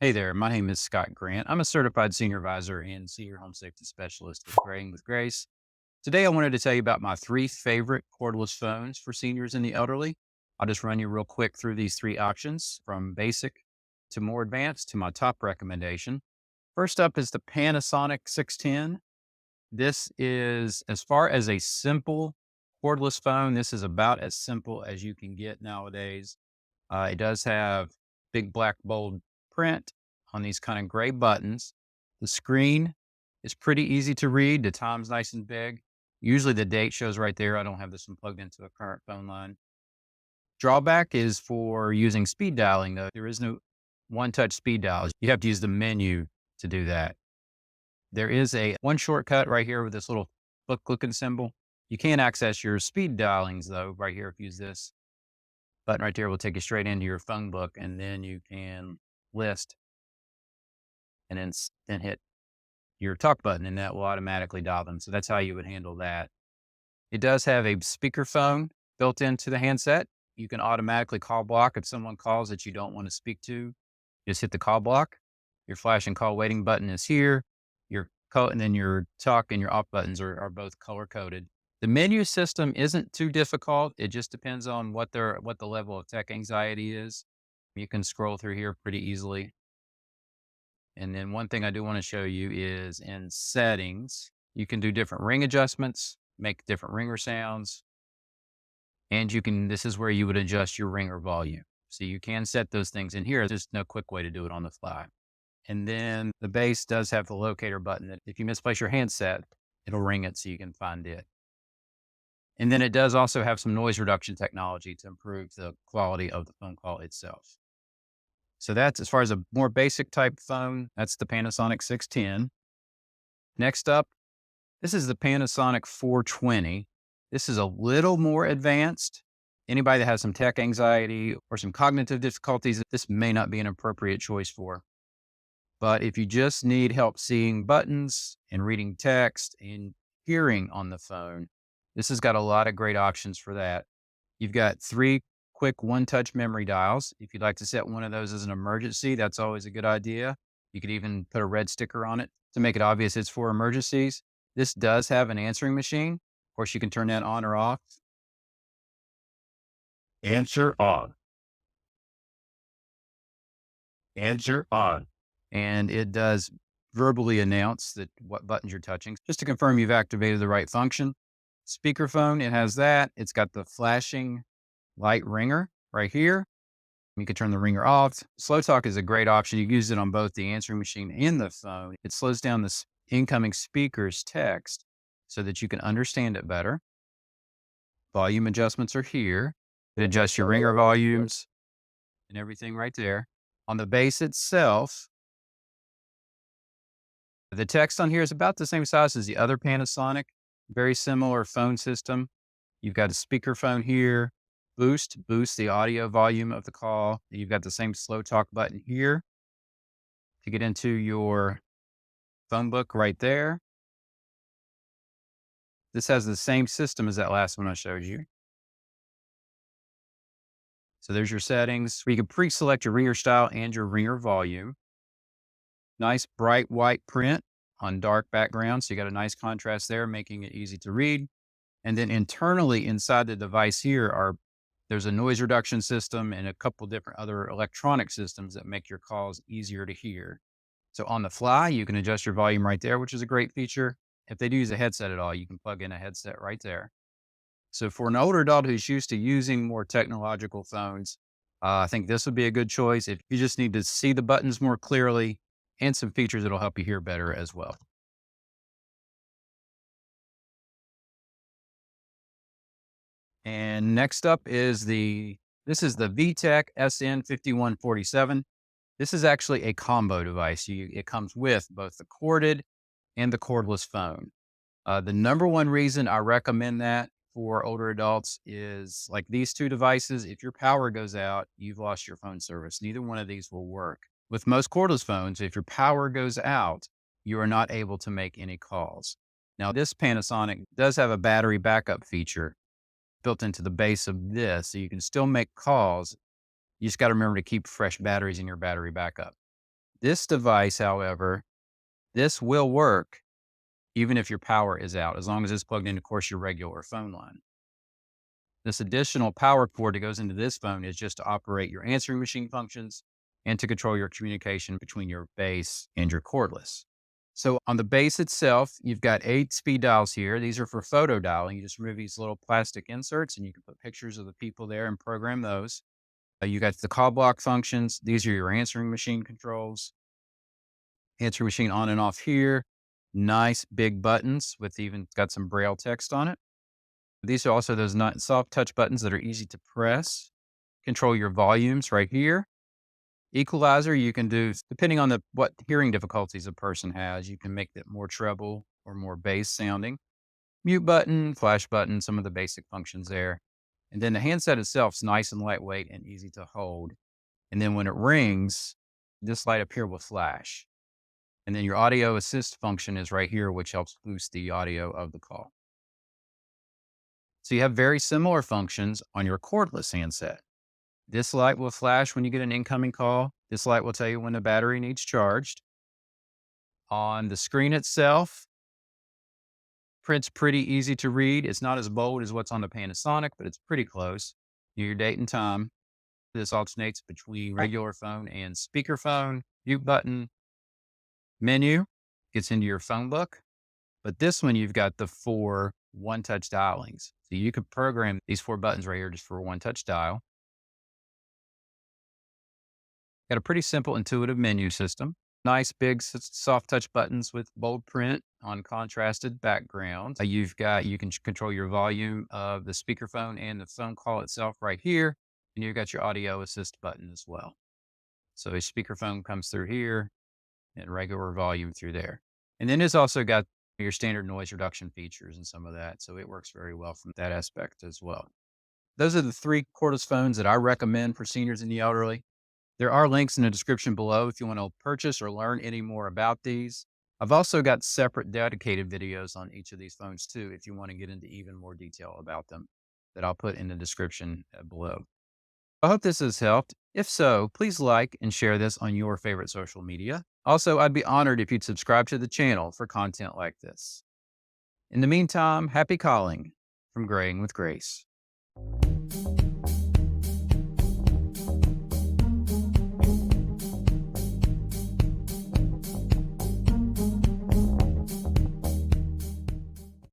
Hey there, my name is Scott Grant. I'm a certified senior advisor and senior home safety specialist with Graying with Grace. Today, I wanted to tell you about my three favorite cordless phones for seniors and the elderly. I'll just run you real quick through these three options from basic to more advanced to my top recommendation. First up is the Panasonic 610. This is, as far as a simple cordless phone, this is about as simple as you can get nowadays. It does have big black bold print on these kind of gray buttons. The screen is pretty easy to read. The time's nice and big. Usually the date shows right there. I don't have this one plugged into a current phone line. Drawback is for using speed dialing, though. There is no one touch speed dial. You have to use the menu to do that. There is a one shortcut right here with this little book looking symbol. You can access your speed dialings, though, right here if you use this button right there will take you straight into your phone book, and then you can list and then hit your talk button, and that will automatically dial them. So that's how you would handle that. It does have a speakerphone built into the handset. You can automatically call block if someone calls that you don't want to speak to. Just hit the call block. Your flash and call waiting button is here. And then your talk and your off buttons are both color coded. The menu system isn't too difficult. It just depends on what the level of tech anxiety is. You can scroll through here pretty easily. And then one thing I do want to show you is in settings, you can do different ring adjustments, make different ringer sounds, and this is where you would adjust your ringer volume. So you can set those things in here. There's no quick way to do it on the fly. And then the base does have the locator button that if you misplace your handset, it'll ring it so you can find it. And then it does also have some noise reduction technology to improve the quality of the phone call itself. So that's as far as a more basic type phone, that's the Panasonic 610. Next up, this is the Panasonic 420. This is a little more advanced. Anybody that has some tech anxiety or some cognitive difficulties, this may not be an appropriate choice for. But if you just need help seeing buttons and reading text and hearing on the phone, this has got a lot of great options for that. You've got three quick one-touch memory dials. If you'd like to set one of those as an emergency, that's always a good idea. You could even put a red sticker on it to make it obvious it's for emergencies. This does have an answering machine. Of course, you can turn that on or off. Answer on. Answer on. And it does verbally announce what buttons you're touching, just to confirm you've activated the right function. Speakerphone, it has that. It's got the flashing light ringer right here. You can turn the ringer off. Slow talk is a great option. You use it on both the answering machine and the phone. It slows down the incoming speaker's text so that you can understand it better. Volume adjustments are here. It adjusts your ringer volumes and everything right there. On the base itself, the text on here is about the same size as the other Panasonic. Very similar phone system. You've got a speakerphone here. Boost the audio volume of the call. You've got the same slow talk button here to get into your phone book right there. This has the same system as that last one I showed you. So there's your settings where you can pre-select your ringer style and your ringer volume. Nice bright white print on dark background. So you got a nice contrast there, making it easy to read. And then internally inside the device here there's a noise reduction system and a couple different other electronic systems that make your calls easier to hear. So on the fly, you can adjust your volume right there, which is a great feature. If they do use a headset at all, you can plug in a headset right there. So for an older adult who's used to using more technological phones, I think this would be a good choice. If you just need to see the buttons more clearly and some features that'll help you hear better as well. And next up is this is the VTech SN5147. This is actually a combo device. It comes with both the corded and the cordless phone. The number one reason I recommend that for older adults is like these two devices. If your power goes out, you've lost your phone service. Neither one of these will work. With most cordless phones, if your power goes out, you are not able to make any calls. Now, this Panasonic does have a battery backup feature built into the base of this, so you can still make calls. You just got to remember to keep fresh batteries in your battery backup. This device, however, this will work even if your power is out, as long as it's plugged into, of course, your regular phone line. This additional power cord that goes into this phone is just to operate your answering machine functions and to control your communication between your base and your cordless. So on the base itself, you've got 8 speed dials here. These are for photo dialing. You just remove these little plastic inserts and you can put pictures of the people there and program those. You got the call block functions. These are your answering machine controls. Answering machine on and off here. Nice big buttons with even got some braille text on it. These are also those not soft touch buttons that are easy to press. Control your volumes right here. Equalizer, you can do, depending on what hearing difficulties a person has, you can make it more treble or more bass sounding. Mute button, flash button, some of the basic functions there. And then the handset itself is nice and lightweight and easy to hold. And then when it rings, this light up here will flash. And then your audio assist function is right here, which helps boost the audio of the call. So you have very similar functions on your cordless handset. This light will flash when you get an incoming call. This light will tell you when the battery needs charged. On the screen itself, print's pretty easy to read. It's not as bold as what's on the Panasonic, but it's pretty close. Your date and time. This alternates between regular phone and speakerphone. Mute button, menu gets into your phone book. But this one, you've got the 4 one-touch dialings. So you could program these 4 buttons right here just for a one-touch dial. Got a pretty simple, intuitive menu system. Nice, big, soft touch buttons with bold print on contrasted background. You can control your volume of the speakerphone and the phone call itself right here. And you've got your audio assist button as well. So a speakerphone comes through here and regular volume through there. And then it's also got your standard noise reduction features and some of that. So it works very well from that aspect as well. Those are the 3 cordless phones that I recommend for seniors and the elderly. There are links in the description below if you want to purchase or learn any more about these. I've also got separate dedicated videos on each of these phones too, if you want to get into even more detail about them, that I'll put in the description below. I hope this has helped. If so, please like and share this on your favorite social media. Also, I'd be honored if you'd subscribe to the channel for content like this. In the meantime, happy calling from Graying with Grace.